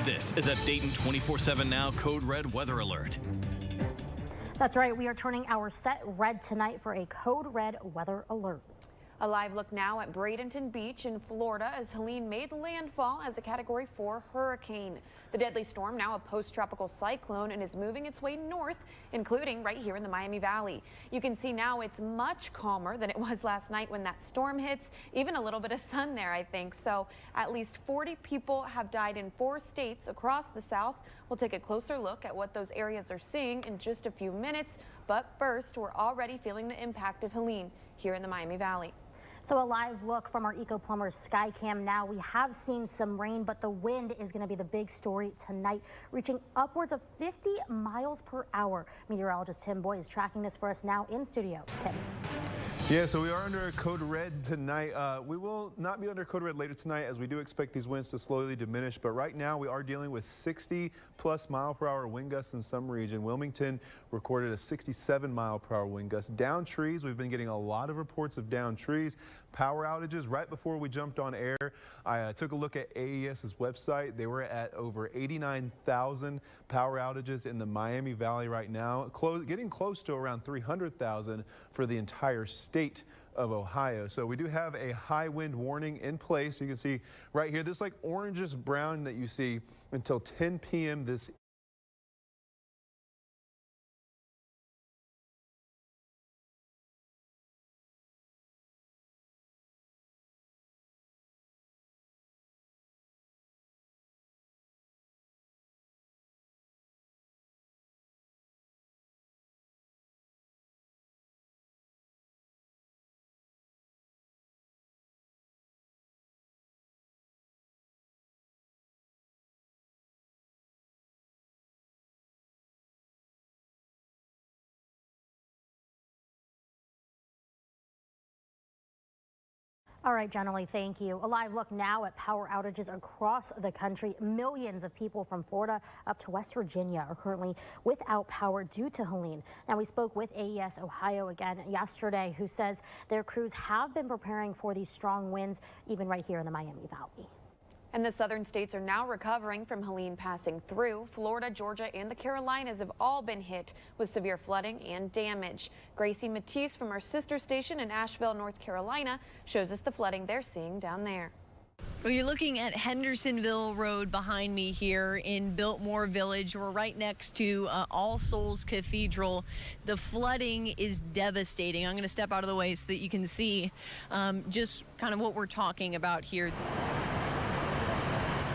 This is a Dayton 24/7 Now Code Red weather alert. That's right. We are turning our set red tonight for a code red weather alert. A live look now at Bradenton Beach in Florida as Helene made landfall as a Category 4 hurricane. The deadly storm, now a post-tropical cyclone, and is moving its way north, including right here in the Miami Valley. You can see now it's much calmer than it was last night when that storm hits. Even a little bit of sun there, I think. So at least 40 people have died in 4 states across the South. We'll take a closer look at what those areas are seeing in just a few minutes. But first, we're already feeling the impact of Helene here in the Miami Valley. So a live look from our Eco Plumbers sky cam now. We have seen some rain, but the wind is going to be the big story tonight, reaching upwards of 50 miles per hour. Meteorologist Tim Boyd is tracking this for us now in studio. Tim. Yeah, so we are under code red tonight. We will not be under code red later tonight, as we do expect these winds to slowly diminish. But right now we are dealing with 60+ mile-per-hour wind gusts in some region. Wilmington recorded a 67 mile-per-hour wind gust. Down trees, we've been getting a lot of reports of down trees. Power outages. Right before we jumped on air, I took a look at AES's website. They were at over 89,000 power outages in the Miami Valley right now, getting close to around 300,000 for the entire state of Ohio. So we do have a high wind warning in place. You can see right here, this like orangish brown that you see until 10 p.m. this All right, Jenny, thank you. A live look now at power outages across the country. Millions of people from Florida up to West Virginia are currently without power due to Helene. Now, we spoke with AES Ohio again yesterday, who says their crews have been preparing for these strong winds, even right here in the Miami Valley. And the southern states are now recovering from Helene passing through. Florida, Georgia, and the Carolinas have all been hit with severe flooding and damage. Gracie Matisse from our sister station in Asheville, North Carolina, shows us the flooding they're seeing down there. Well, you're looking at Hendersonville Road behind me here in Biltmore Village. We're right next to All Souls Cathedral. The flooding is devastating. I'm going to step out of the way so that you can see just kind of what we're talking about here.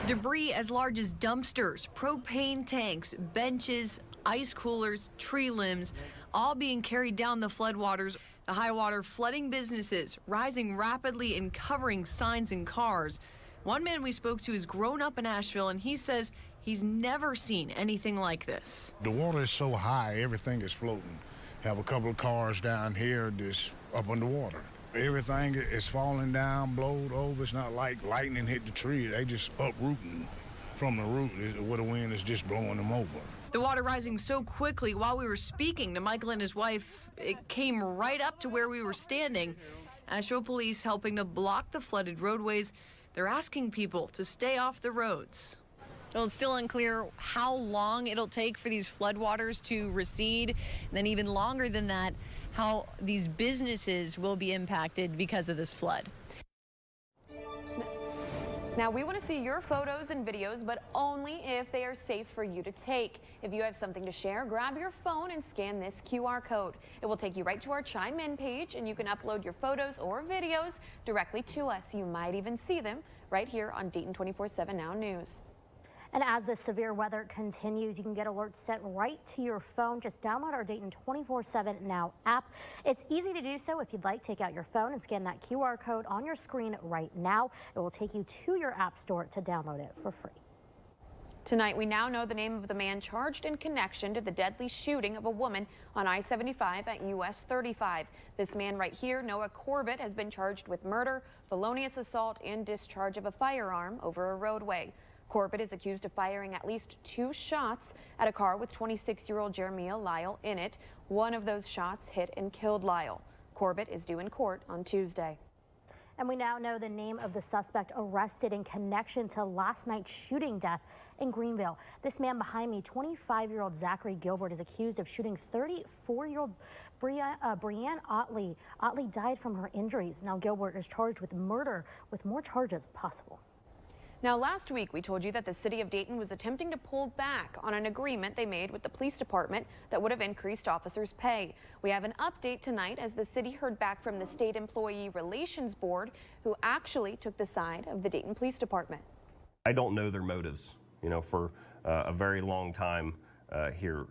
Debris as large as dumpsters, propane tanks, benches, ice coolers, tree limbs, all being carried down the floodwaters. The high water flooding businesses, rising rapidly and covering signs and cars. One man we spoke to has grown up in Asheville, and he says he's never seen anything like this. The water is so high, everything is floating. Have a couple of cars down here that's up underwater. Everything is falling down, blowed over. It's not like lightning hit the tree. They just uprooting from the root where the wind is just blowing them over. The water rising so quickly while we were speaking to Michael and his wife, it came right up to where we were standing. Asheville police helping to block the flooded roadways. They're asking people to stay off the roads. Well, it's still unclear how long it'll take for these floodwaters to recede, and then even longer than that, how these businesses will be impacted because of this flood. Now, we want to see your photos and videos, but only if they are safe for you to take. If you have something to share, grab your phone and scan this QR code. It will take you right to our Chime In page, and you can upload your photos or videos directly to us. You might even see them right here on Dayton 24/7 Now News. And as the severe weather continues, you can get alerts sent right to your phone. Just download our Dayton 24/7 Now app. It's easy to do so. If you'd like, take out your phone and scan that QR code on your screen right now. It will take you to your app store to download it for free. Tonight, we now know the name of the man charged in connection to the deadly shooting of a woman on I-75 at US 35. This man right here, Noah Corbett, has been charged with murder, felonious assault, and discharge of a firearm over a roadway. Corbett is accused of firing at least 2 shots at a car with 26-year-old Jeremiah Lyle in it. One of those shots hit and killed Lyle. Corbett is due in court on Tuesday. And we now know the name of the suspect arrested in connection to last night's shooting death in Greenville. This man behind me, 25-year-old Zachary Gilbert, is accused of shooting 34-year-old Brianne Otley. Otley died from her injuries. Now Gilbert is charged with murder, with more charges possible. Now, last week, we told you that the city of Dayton was attempting to pull back on an agreement they made with the police department that would have increased officers' pay. We have an update tonight as the city heard back from the State Employee Relations Board, who actually took the side of the Dayton Police Department. I don't know their motives. You know, for a very long time here,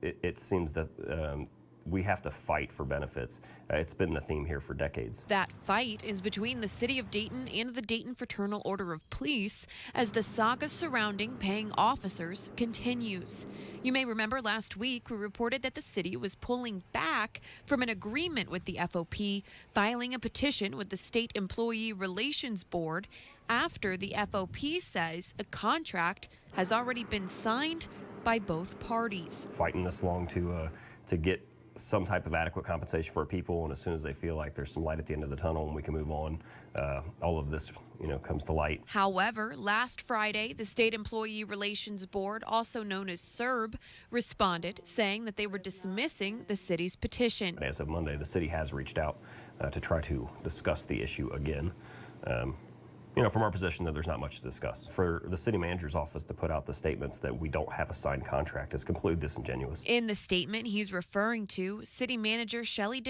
it seems that we have to fight for benefits. It's been the theme here for decades. That fight is between the city of Dayton and the Dayton Fraternal Order of Police as the saga surrounding paying officers continues. You may remember last week we reported that the city was pulling back from an agreement with the FOP, filing a petition with the State Employee Relations Board after the FOP says a contract has already been signed by both parties. Fighting this long to get some type of adequate compensation for people, and as soon as they feel like there's some light at the end of the tunnel and we can move on, all of this, comes to light. However, last Friday, the State Employee Relations Board, also known as SERB, responded, saying that they were dismissing the city's petition. As of Monday, the city has reached out to try to discuss the issue again. From our position, that there's not much to discuss. For the city manager's office to put out the statements that we don't have a signed contract is completely disingenuous. In the statement he's referring to, city manager Shelby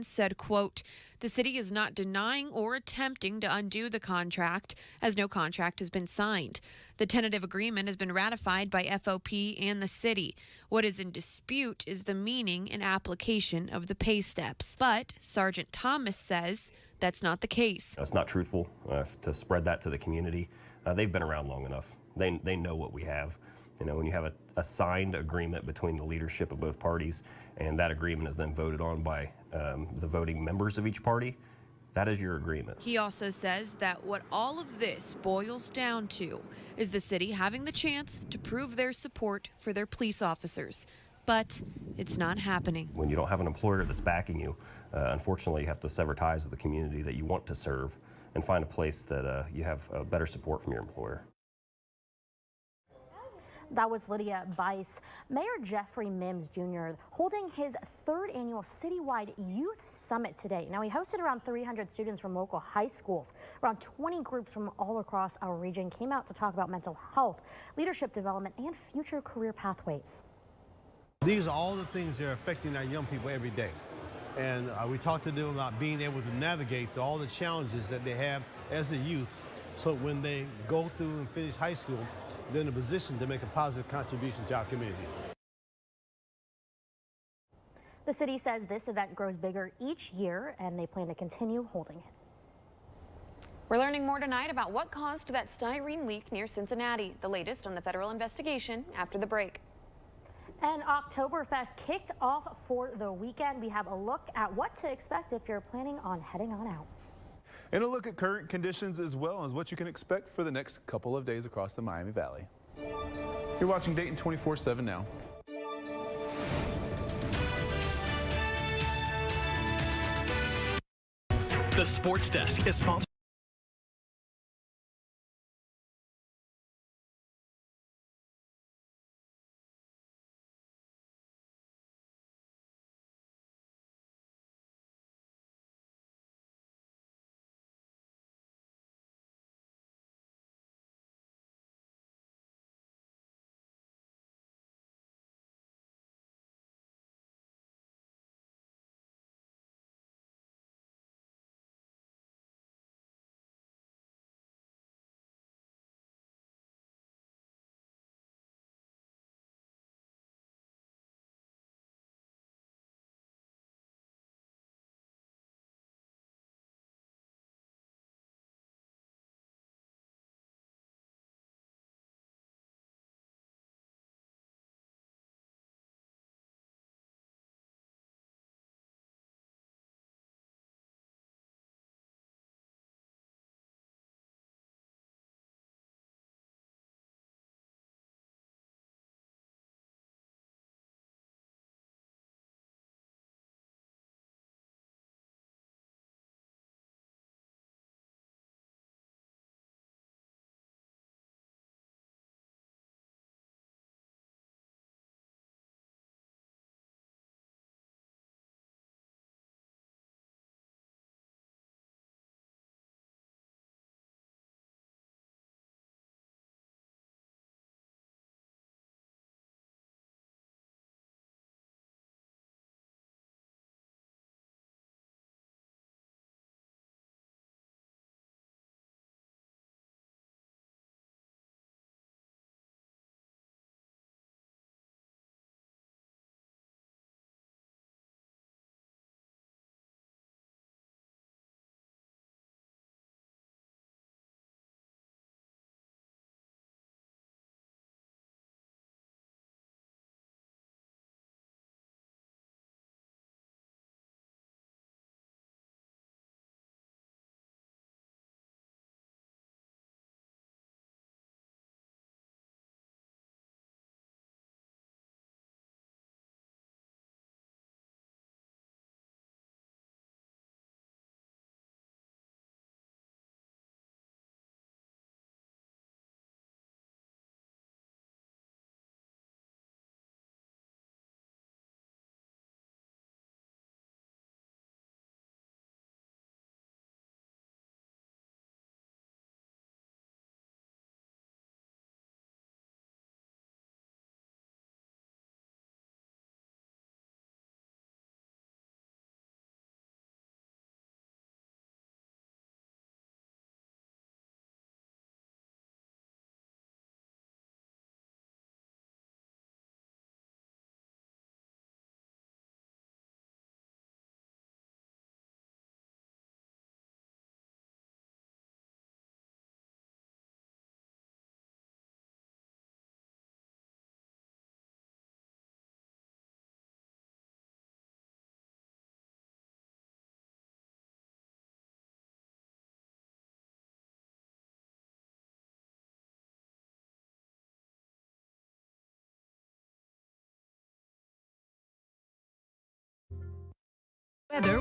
said, quote, "The city is not denying or attempting to undo the contract as no contract has been signed. The tentative agreement has been ratified by FOP and the city. What is in dispute is the meaning and application of the pay steps." But Sergeant Thomas says that's not the case. It's not truthful to spread that to the community. They've been around long enough. They know what we have. When you have a signed agreement between the leadership of both parties, and that agreement is then voted on by the voting members of each party, that is your agreement. He also says that what all of this boils down to is the city having the chance to prove their support for their police officers. But it's not happening. When you don't have an employer that's backing you, unfortunately, you have to sever ties with the community that you want to serve and find a place that you have better support from your employer. That was Lydia Bice. Mayor Jeffrey Mims Jr. holding his third annual citywide youth summit today. Now, he hosted around 300 students from local high schools. Around 20 groups from all across our region came out to talk about mental health, leadership development, and future career pathways. These are all the things that are affecting our young people every day. And we talked to them about being able to navigate all the challenges that they have as a youth, so when they go through and finish high school, they're in a position to make a positive contribution to our community. The city says this event grows bigger each year, and they plan to continue holding it. We're learning more tonight about what caused that styrene leak near Cincinnati. The latest on the federal investigation after the break. And Oktoberfest kicked off for the weekend. We have a look at what to expect if you're planning on heading on out. And a look at current conditions as well as what you can expect for the next couple of days across the Miami Valley. You're watching Dayton 24/7 now. The Sports Desk is sponsored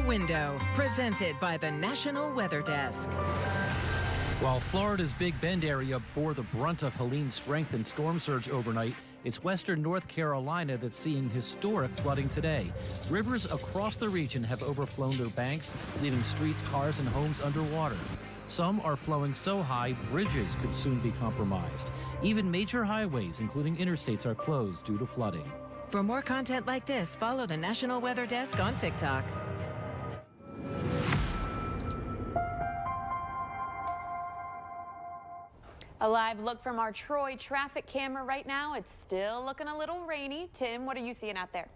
window, presented by the National Weather Desk. While Florida's Big Bend area bore the brunt of Helene's strength and storm surge overnight, it's western North Carolina that's seeing historic flooding today. Rivers across the region have overflown their banks, leaving streets, cars, and homes underwater. Some are flowing so high, bridges could soon be compromised. Even major highways, including interstates, are closed due to flooding. For more content like this, follow the National Weather Desk on TikTok. A live look from our Troy traffic camera right now. It's still looking a little rainy. Tim, what are you seeing out there?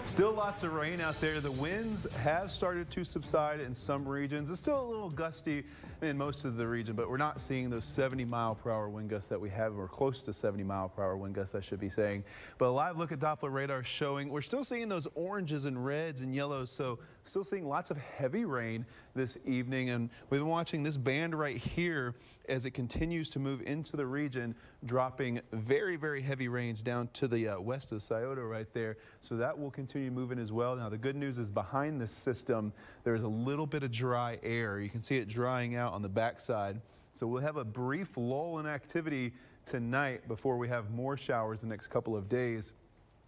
Still lots of rain out there. The winds have started to subside in some regions. It's still a little gusty in most of the region, but we're not seeing those 70-mile-per-hour wind gusts that we have, or close to 70-mile-per-hour wind gusts, I should be saying. But a live look at Doppler radar showing we're still seeing those oranges and reds and yellows, so still seeing lots of heavy rain this evening. And we've been watching this band right here as it continues to move into the region, dropping very, very heavy rains down to the west of Scioto right there. So that will continue moving as well. Now, the good news is behind this system, there's a little bit of dry air. You can see it drying out on the backside. So we'll have a brief lull in activity tonight before we have more showers the next couple of days,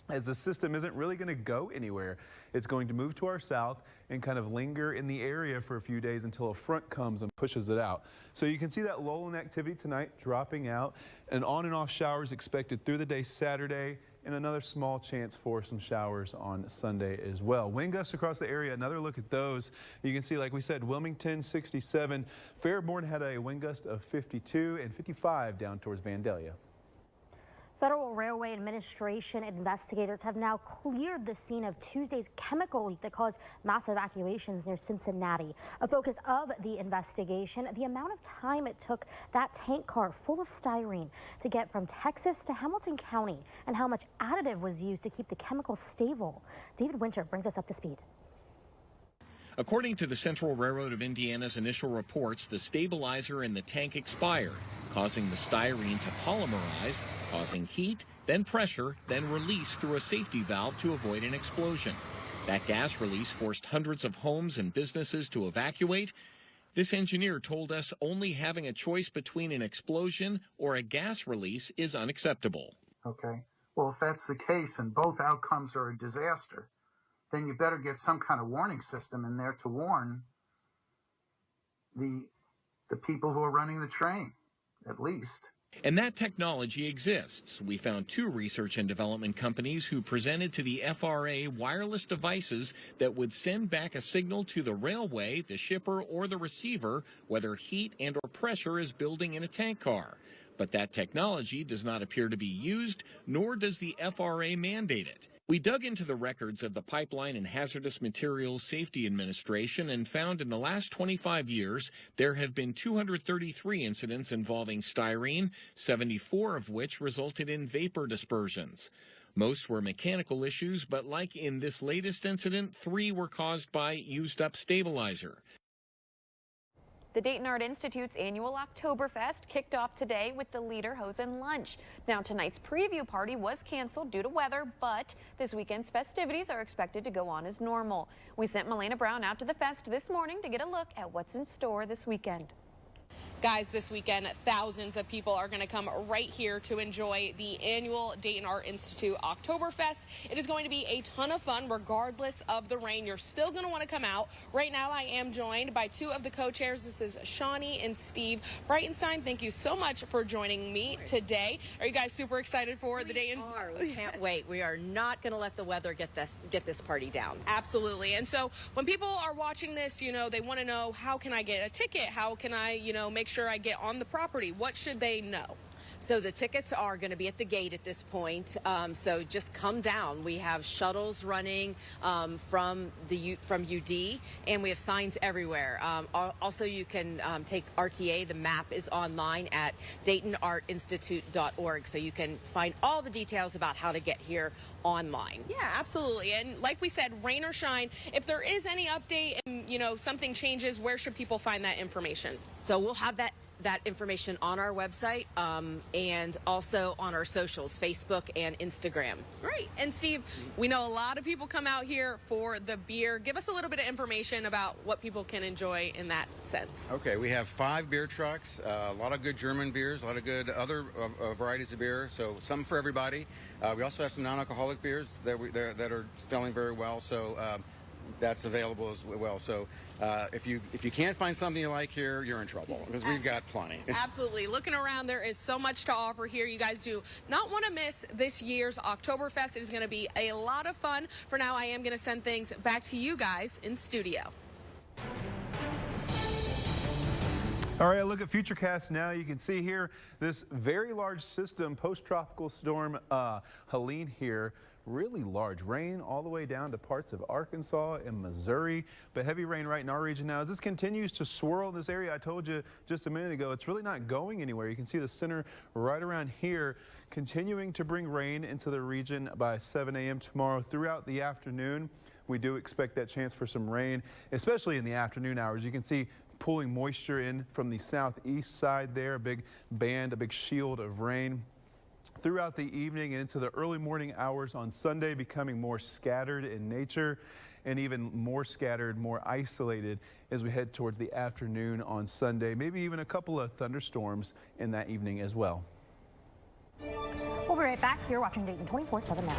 as the system isn't really going to go anywhere. It's going to move to our south and kind of linger in the area for a few days until a front comes and pushes it out. So you can see that lull in activity tonight dropping out, and on and off showers expected through the day Saturday, and another small chance for some showers on Sunday as well. Wind gusts across the area, another look at those. You can see, like we said, Wilmington 67. Fairborn had a wind gust of 52 and 55 down towards Vandalia. Federal Railway Administration investigators have now cleared the scene of Tuesday's chemical leak that caused mass evacuations near Cincinnati. A focus of the investigation, the amount of time it took that tank car full of styrene to get from Texas to Hamilton County, and how much additive was used to keep the chemical stable. David Winter brings us up to speed. According to the Central Railroad of Indiana's initial reports, the stabilizer in the tank expired, causing the styrene to polymerize, causing heat, then pressure, then release through a safety valve to avoid an explosion. That gas release forced hundreds of homes and businesses to evacuate. This engineer told us only having a choice between an explosion or a gas release is unacceptable. Okay, well, if that's the case and both outcomes are a disaster, then you better get some kind of warning system in there to warn the people who are running the train, at least. And that technology exists. We found 2 research and development companies who presented to the FRA wireless devices that would send back a signal to the railway, the shipper, or the receiver, whether heat and or pressure is building in a tank car. But that technology does not appear to be used, nor does the FRA mandate it. We dug into the records of the Pipeline and Hazardous Materials Safety Administration and found in the last 25 years there have been 233 incidents involving styrene, 74 of which resulted in vapor dispersions. Most were mechanical issues, but like in this latest incident, 3 were caused by used-up stabilizer. The Dayton Art Institute's annual Oktoberfest kicked off today with the Lederhosen lunch. Now, tonight's preview party was canceled due to weather, but this weekend's festivities are expected to go on as normal. We sent Melena Brown out to the fest this morning to get a look at what's in store this weekend. Guys, this weekend, thousands of people are going to come right here to enjoy the annual Dayton Art Institute Oktoberfest. It is going to be a ton of fun regardless of the rain. You're still going to want to come out. Right now, I am joined by 2 of the co-chairs. This is Shawnee and Steve Breitenstein. Thank you so much for joining me today. Are you guys super excited for the Dayton? We can't wait. We are not going to let the weather get this party down. Absolutely. And so when people are watching this, you know, they want to know, how can I get a ticket? How can I, you know, make sure I get on the property? What should they know? So the tickets are going to be at the gate at this point. So just come down. We have shuttles running from UD, and we have signs everywhere. Also, you can take RTA. The map is online at DaytonArtInstitute.org, so you can find all the details about how to get here online. Yeah, absolutely. And like we said, rain or shine, if there is any update and, you know, something changes, where should people find that information? So we'll have that that information on our website and also on our socials, Facebook and Instagram. Great. And Steve, we know a lot of people come out here for the beer. Give us a little bit of information about what people can enjoy in that sense. Okay, we have 5 beer trucks, a lot of good German beers, a lot of good other varieties of beer, so something for everybody. We also have some non-alcoholic beers that are selling very well, so that's available as well. So if you can't find something you like here, you're in trouble because we've got plenty. Absolutely. Looking around, there is so much to offer here. You guys do not want to miss this year's Oktoberfest. It is going to be a lot of fun. For now, I am going to send things back to you guys in studio. All right, look at Futurecast now. You can see here this very large system, post-tropical storm Helene here. Really large rain all the way down to parts of Arkansas and Missouri, but heavy rain right in our region now. As this continues to swirl in this area, I told you just a minute ago, it's really not going anywhere. You can see the center right around here continuing to bring rain into the region by 7 a.m. tomorrow throughout the afternoon. We do expect that chance for some rain, especially in the afternoon hours. You can see pulling moisture in from the southeast side there, a big band, a big shield of rain. Throughout the evening and into the early morning hours on Sunday, becoming more scattered in nature and even more scattered, more isolated as we head towards the afternoon on Sunday. Maybe even a couple of thunderstorms in that evening as well. We'll be right back. You're watching Dayton 24/7 now.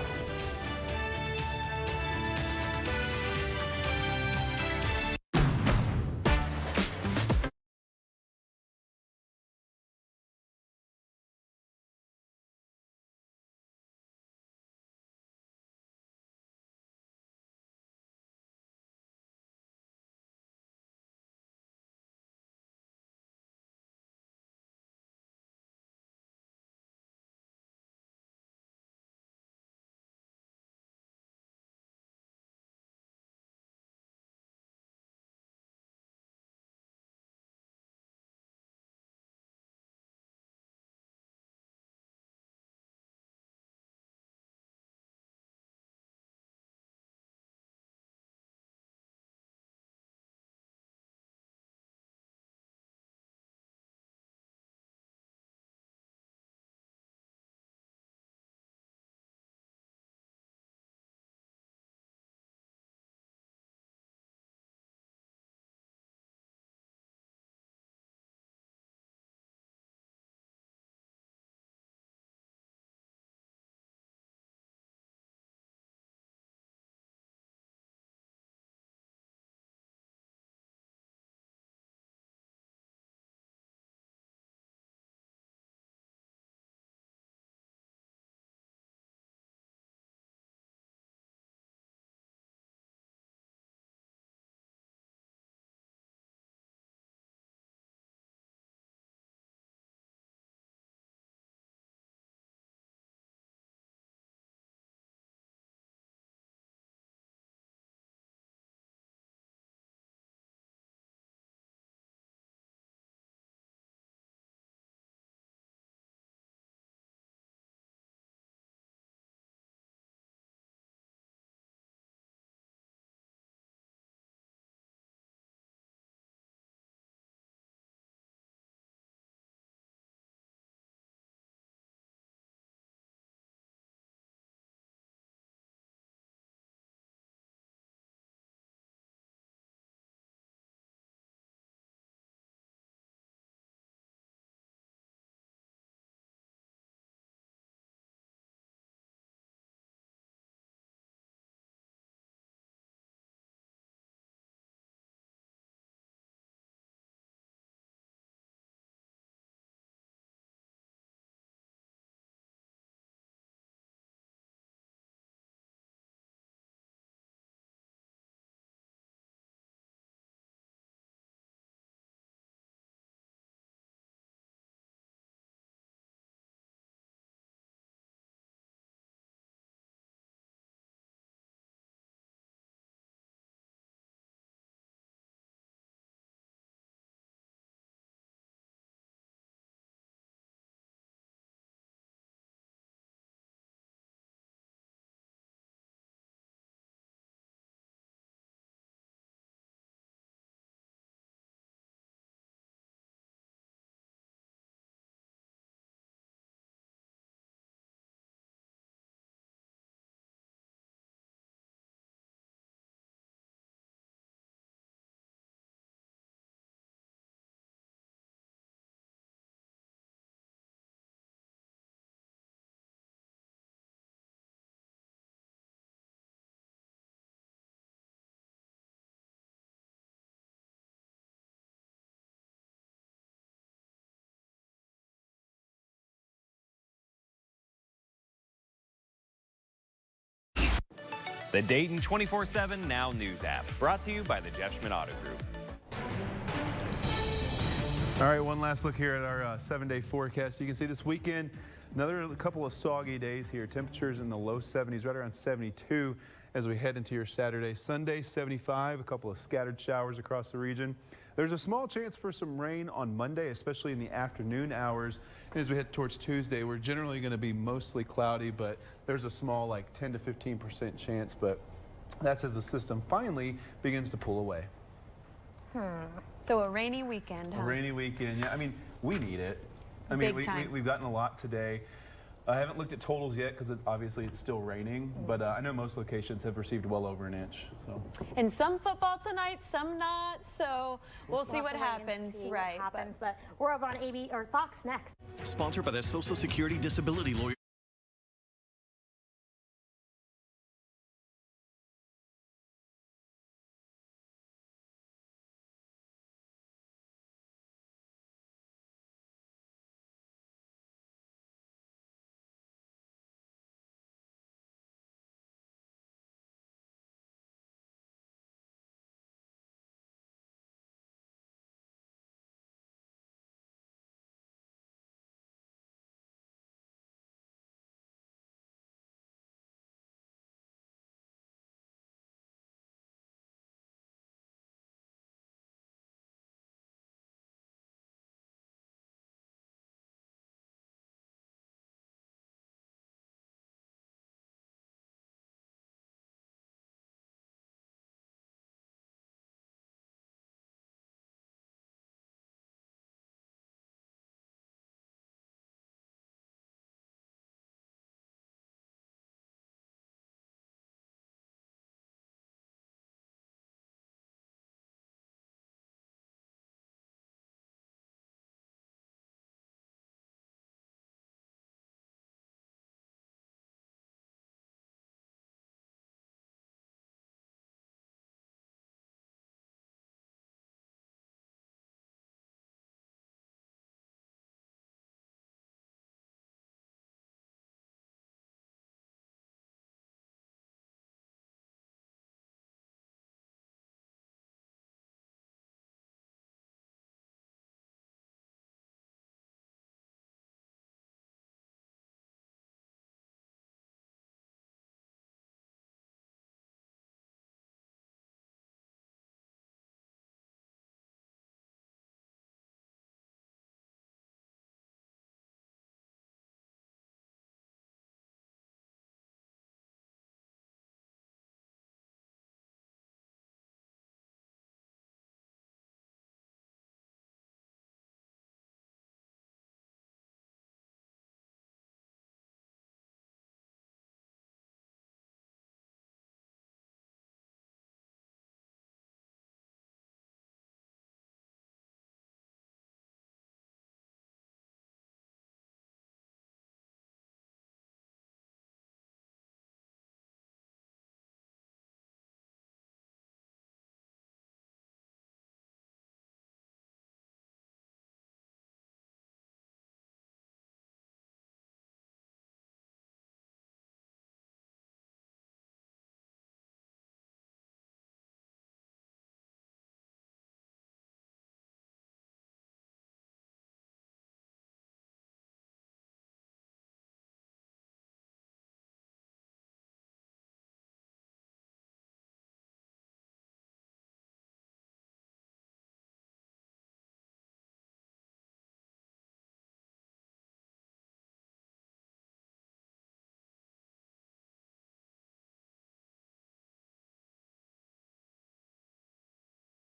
The Dayton 24/7 Now News app, brought to you by the Jeff Schmidt Auto Group. All right, one last look here at our 7-day forecast. You can see this weekend, another couple of soggy days here. Temperatures in the low 70s, right around 72 as we head into your Saturday. Sunday, 75, a couple of scattered showers across the region. There's a small chance for some rain on Monday, especially in the afternoon hours. And as we head towards Tuesday, we're generally going to be mostly cloudy, but there's a small, like 10 to 15% chance. But that's as the system finally begins to pull away. So a rainy weekend, huh? A rainy weekend, yeah. I mean, we need it. I mean, we've gotten a lot today. I haven't looked at totals yet because obviously it's still raining, but I know most locations have received well over an inch. So. And some football tonight, some not. So we'll see what happens. But we're over on Fox next. Sponsored by the Social Security Disability Lawyer.